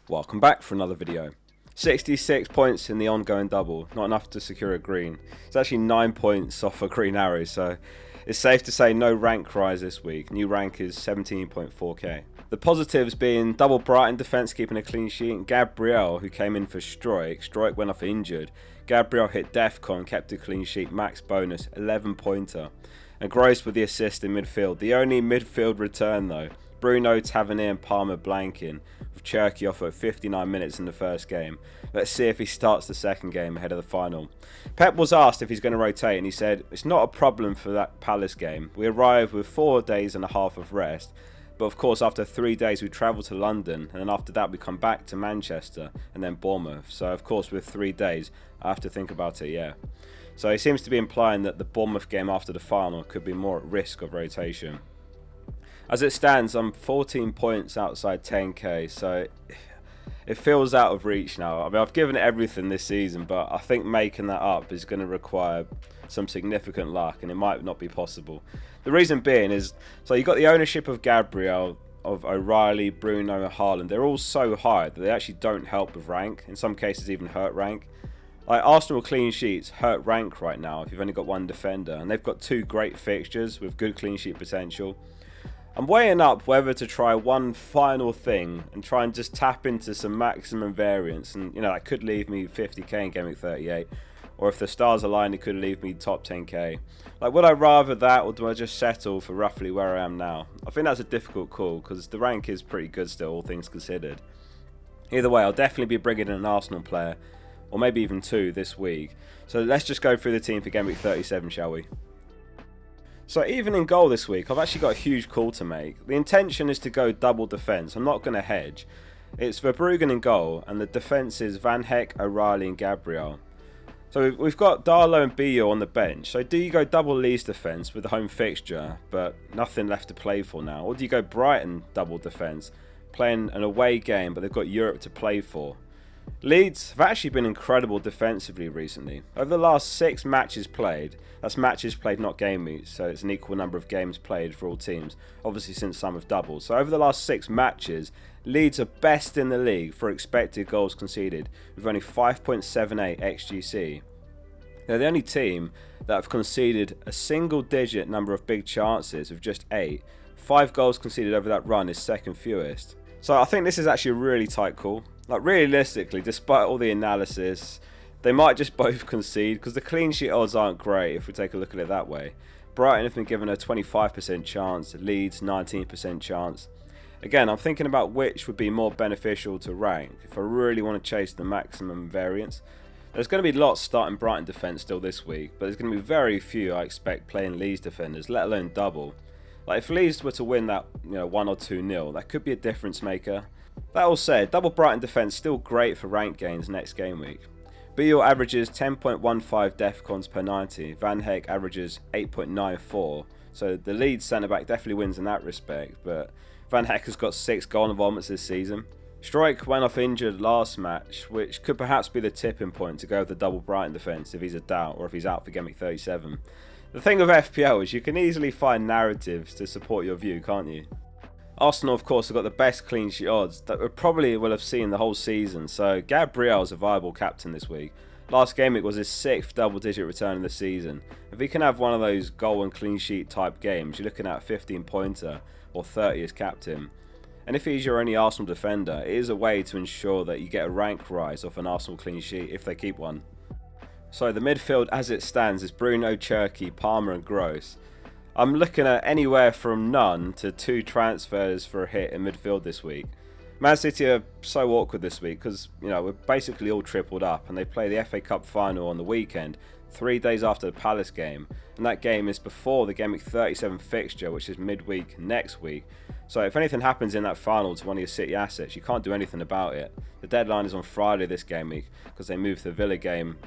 Welcome back for another video. 66 points in the ongoing double, not enough to secure a green. It's actually 9 points off a green arrow, so it's safe to say no rank rise this week. New rank is 17.4k. The positives being double Brighton defence keeping a clean sheet, and Gabriel, who came in for Struijk. Struijk went off injured. Gabriel hit Defcon, kept a clean sheet, max bonus, 11 pointer. And Gross with the assist in midfield. The only midfield return though, Bruno, Tavernier and Palmer blanking, with Cherki off at 59 minutes in the first game. Let's see if he starts the second game ahead of the final. Pep was asked if he's going to rotate, and he said, it's not a problem for that Palace game. We arrived with 4 days and a half of rest, but of course after 3 days we travel to London, and then after that we come back to Manchester and then Bournemouth. So of course with 3 days I have to think about it, yeah. So he seems to be implying that the Bournemouth game after the final could be more at risk of rotation. As it stands, I'm 14 points outside 10k, so it feels out of reach now. I mean, I've given it everything this season, but I think making that up is going to require some significant luck, and it might not be possible. The reason being is, so you've got the ownership of Gabriel, of O'Reilly, Bruno and Haaland. They're all so high that they actually don't help with rank, in some cases even hurt rank. Like Arsenal clean sheets hurt rank right now if you've only got one defender, and they've got 2 great fixtures with good clean sheet potential. I'm weighing up whether to try one final thing and try and just tap into some maximum variance, and you know, that could leave me 50k in Gameweek 38, or if the stars align it could leave me top 10k. Like, would I rather that, or do I just settle for roughly where I am now? I think that's a difficult call because the rank is pretty good still, all things considered. Either way, I'll definitely be bringing in an Arsenal player, or maybe even 2 this week. So let's just go through the team for Gameweek 37, shall we? So even in goal this week, I've actually got a huge call to make. The intention is to go double defence. I'm not going to hedge. It's Verbruggen in goal, and the defence is Van Hecke, O'Reilly and Gabriel. So we've got Darlow and Bio on the bench. So do you go double Leeds defence with the home fixture, but nothing left to play for now? Or do you go Brighton double defence, playing an away game, but they've got Europe to play for? Leeds have actually been incredible defensively recently. Over the last 6 matches played, that's matches played not game weeks, so it's an equal number of games played for all teams, obviously since some have doubled. So over the last 6 matches, Leeds are best in the league for expected goals conceded, with only 5.78 XGC. They're the only team that have conceded a single digit number of big chances with just 8. 5 goals conceded over that run is second fewest. So I think this is actually a really tight call. Like, realistically, despite all the analysis, they might just both concede because the clean sheet odds aren't great if we take a look at it that way. Brighton have been given a 25% chance, Leeds 19% chance. Again, I'm thinking about which would be more beneficial to rank if I really want to chase the maximum variance. There's going to be lots starting Brighton defence still this week, but there's going to be very few I expect playing Leeds defenders, let alone double. Like, if Leeds were to win that, 1 or 2-0, that could be a difference maker. That all said, double Brighton defence still great for rank gains next game week. Bio averages 10.15 defcons per 90, Van Hecke averages 8.94, so the Leeds centre-back definitely wins in that respect, but Van Hecke has got 6 goal involvements this season. Struijk went off injured last match, which could perhaps be the tipping point to go with the double Brighton defence if he's a doubt, or if he's out for Gameweek 37. The thing with FPL is you can easily find narratives to support your view, can't you? Arsenal, of course, have got the best clean sheet odds that we probably will have seen the whole season, so Gabriel is a viable captain this week. Last game it was his 6th double-digit return of the season. If he can have one of those goal and clean sheet type games, you're looking at a 15-pointer or 30 as captain. And if he's your only Arsenal defender, it is a way to ensure that you get a rank rise off an Arsenal clean sheet if they keep one. So the midfield as it stands is Bruno, Cherki, Palmer and Gross. I'm looking at anywhere from none to 2 transfers for a hit in midfield this week. Man City are so awkward this week because, we're basically all tripled up, and they play the FA Cup final on the weekend, 3 days after the Palace game, and that game is before the Gameweek 37 fixture, which is midweek next week. So if anything happens in that final to one of your City assets, you can't do anything about it. The deadline is on Friday this game week because they moved the Villa game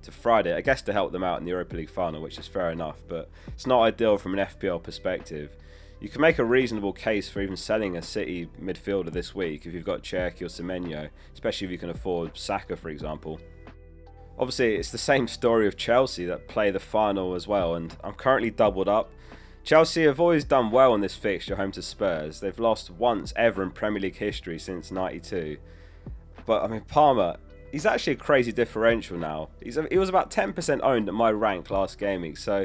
to Friday, I guess to help them out in the Europa League final, which is fair enough, but it's not ideal from an FPL perspective. You can make a reasonable case for even selling a City midfielder this week if you've got Cherki or Semenyo, especially if you can afford Saka, for example. Obviously, it's the same story of Chelsea that play the final as well, and I'm currently doubled up. Chelsea have always done well in this fixture home to Spurs. They've lost once ever in Premier League history since '92. But, I mean, Palmer, he's actually a crazy differential now. He was about 10% owned at my rank last game week, so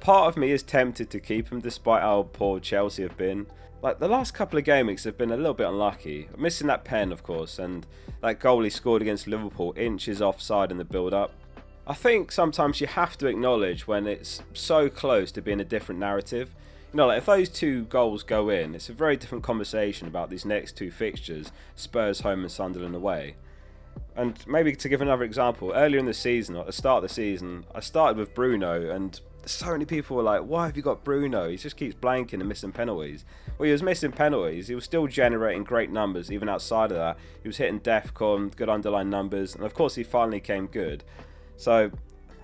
part of me is tempted to keep him despite how poor Chelsea have been. Like, the last couple of game weeks have been a little bit unlucky. Missing that pen, of course, and that goal he scored against Liverpool inches offside in the build-up. I think sometimes you have to acknowledge when it's so close to being a different narrative. You know, like if those 2 goals go in, it's a very different conversation about these next 2 fixtures, Spurs home and Sunderland away. And maybe to give another example, earlier in the season, or at the start of the season, I started with Bruno, and so many people were like, why have you got Bruno? He just keeps blanking and missing penalties. Well, he was missing penalties. He was still generating great numbers even outside of that. He was hitting DEFCON, good underlying numbers, and of course he finally came good. So,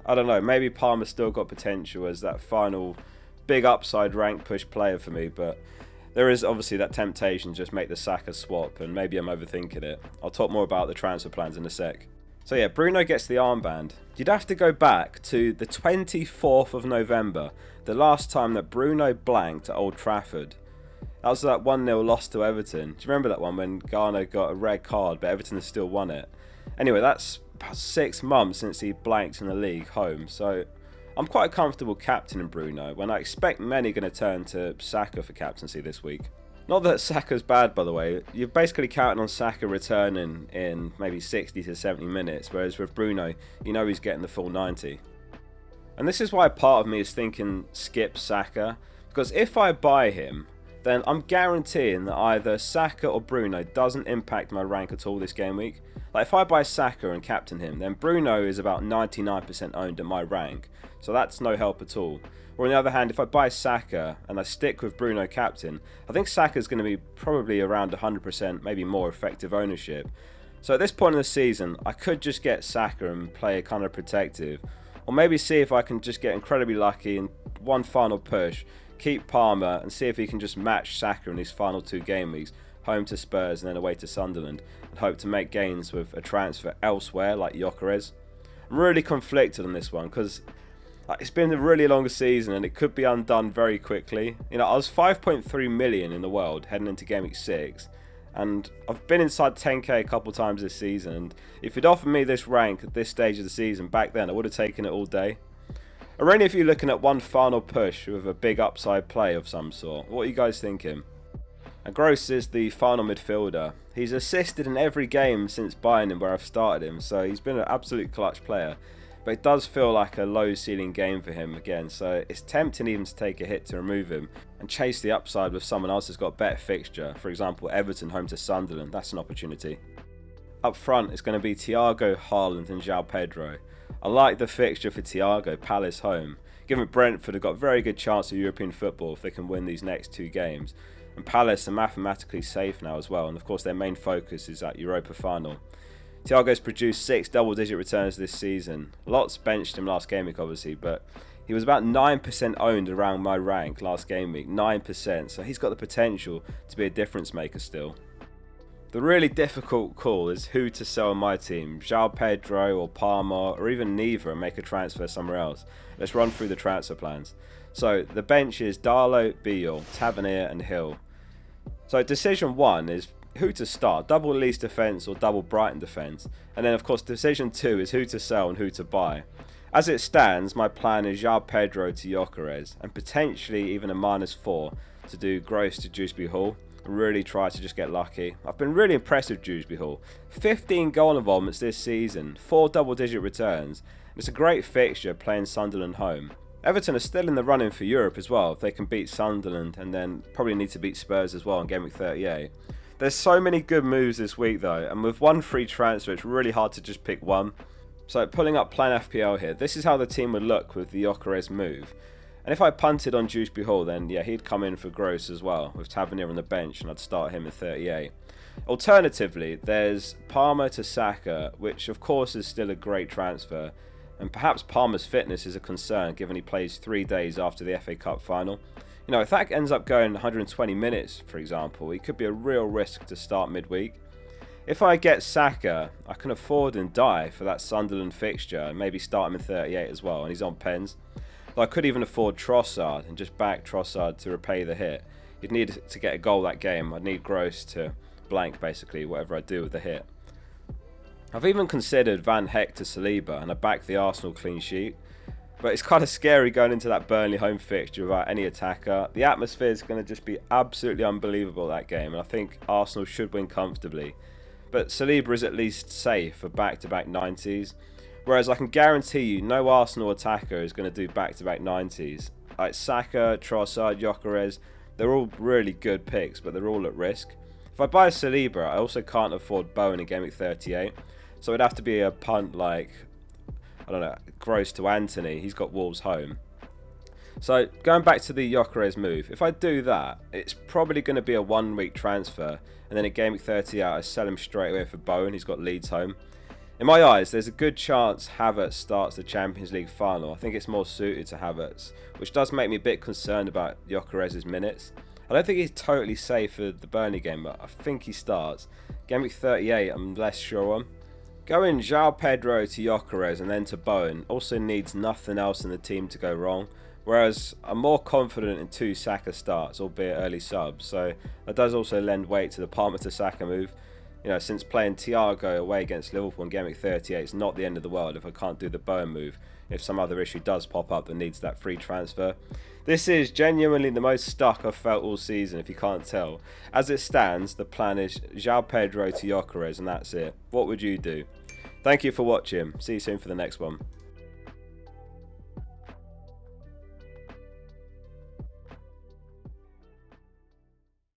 I don't know, maybe Palmer's still got potential as that final big upside rank push player for me, but there is obviously that temptation to just make the Saka swap, and maybe I'm overthinking it. I'll talk more about the transfer plans in a sec. So yeah, Bruno gets the armband. You'd have to go back to the 24th of November, the last time that Bruno blanked at Old Trafford. That was that 1-0 loss to Everton. Do you remember that one when Garner got a red card, but Everton has still won it? Anyway, that's about 6 months since he blanked in the league home, so I'm quite comfortable captaining Bruno when I expect many are going to turn to Saka for captaincy this week. Not that Saka's bad, by the way. You're basically counting on Saka returning in maybe 60 to 70 minutes, whereas with Bruno, you know he's getting the full 90. And this is why part of me is thinking skip Saka, because if I buy him, then I'm guaranteeing that either Saka or Bruno doesn't impact my rank at all this game week. Like if I buy Saka and captain him, then Bruno is about 99% owned at my rank, so that's no help at all. Or on the other hand, if I buy Saka and I stick with Bruno captain, I think Saka's going to be probably around 100%, maybe more effective ownership. So at this point in the season, I could just get Saka and play a kind of protective, or maybe see if I can just get incredibly lucky in one final push, keep Palmer and see if he can just match Saka in these final 2 game weeks, home to Spurs and then away to Sunderland, and hope to make gains with a transfer elsewhere like Gyökeres. I'm really conflicted on this one because it's been a really long season and it could be undone very quickly. You know, I was 5.3 million in the world heading into Game Week 6, and I've been inside 10k a couple times this season, and if you'd offered me this rank at this stage of the season back then, I would have taken it all day. Or only if you're looking at one final push with a big upside play of some sort. What are you guys thinking? And Gross is the final midfielder. He's assisted in every game since buying him where I've started him, so he's been an absolute clutch player. But it does feel like a low ceiling game for him again, so it's tempting even to take a hit to remove him and chase the upside with someone else who's got a better fixture. For example, Everton home to Sunderland, that's an opportunity. Up front, it's going to be Thiago, Haaland and João Pedro. I like the fixture for Thiago, Palace home. Given Brentford have got a very good chance of European football if they can win these next 2 games. And Palace are mathematically safe now as well, and of course their main focus is that Europa final. Thiago's produced 6 double-digit returns this season. Lots benched him last game week obviously, but he was about 9% owned around my rank last game week, 9%, so he's got the potential to be a difference maker still. The really difficult call is who to sell on my team, João Pedro or Palmer, or even neither and make a transfer somewhere else. Let's run through the transfer plans. So the bench is Darlow, Beale, Tavernier and Hill. So decision 1 is who to start, double Leeds defence or double Brighton defence. And then of course decision 2 is who to sell and who to buy. As it stands, my plan is João Pedro to Gyökeres and potentially even a -4 to do Gross to Dewsbury Hall. Really try to just get lucky. I've been really impressed with Dewsbury Hall. 15 goal involvements this season, 4 double-digit returns. It's a great fixture playing Sunderland home. Everton are still in the running for Europe as well. If they can beat Sunderland and then probably need to beat Spurs as well in Game Week 38. There's so many good moves this week though, and with one free transfer, it's really hard to just pick one. So pulling up Plan FPL here, this is how the team would look with the Gyökeres move. And if I punted on Dewsbury Hall, then yeah, he'd come in for Gross as well, with Tavernier on the bench, and I'd start him at 38. Alternatively, there's Palmer to Saka, which of course is still a great transfer, and perhaps Palmer's fitness is a concern given he plays 3 days after the FA Cup final. You know, if that ends up going 120 minutes, for example, he could be a real risk to start midweek. If I get Saka, I can afford and die for that Sunderland fixture, and maybe start him in 38 as well, and he's on pens. I could even afford Trossard and just back Trossard to repay the hit. You'd need to get a goal that game. I'd need Gross to blank basically whatever I do with the hit. I've even considered Van Heck to Saliba, and I backed the Arsenal clean sheet. But it's kind of scary going into that Burnley home fixture without any attacker. The atmosphere is going to just be absolutely unbelievable that game, and I think Arsenal should win comfortably. But Saliba is at least safe for back-to-back 90s, whereas I can guarantee you no Arsenal attacker is going to do back-to-back 90s. Like Saka, Trossard, Gyökeres, they're all really good picks, but they're all at risk. If I buy Saliba, I also can't afford Bowen in Gameweek 38, so it'd have to be a punt like, I don't know, Gross to Anthony. He's got Wolves home. So going back to the Gyökeres move, if I do that, it's probably going to be a 1 week transfer, and then at Gameweek 38 I sell him straight away for Bowen. He's got Leeds home. In my eyes, there's a good chance Havertz starts the Champions League final. I think it's more suited to Havertz, which does make me a bit concerned about Gyökeres' minutes. I don't think he's totally safe for the Burnley game, but I think he starts. Gameweek 38 I'm less sure on. Going João Pedro to Gyökeres and then to Bowen also needs nothing else in the team to go wrong, whereas I'm more confident in 2 Saka starts, albeit early subs, so that does also lend weight to the Palmer to Saka move. You know, since playing Thiago away against Liverpool in Gameweek 38, it's not the end of the world if I can't do the Bowen move, if some other issue does pop up that needs that free transfer. This is genuinely the most stuck I've felt all season, if you can't tell. As it stands, the plan is João Pedro to Gyökeres and that's it. What would you do? Thank you for watching. See you soon for the next one.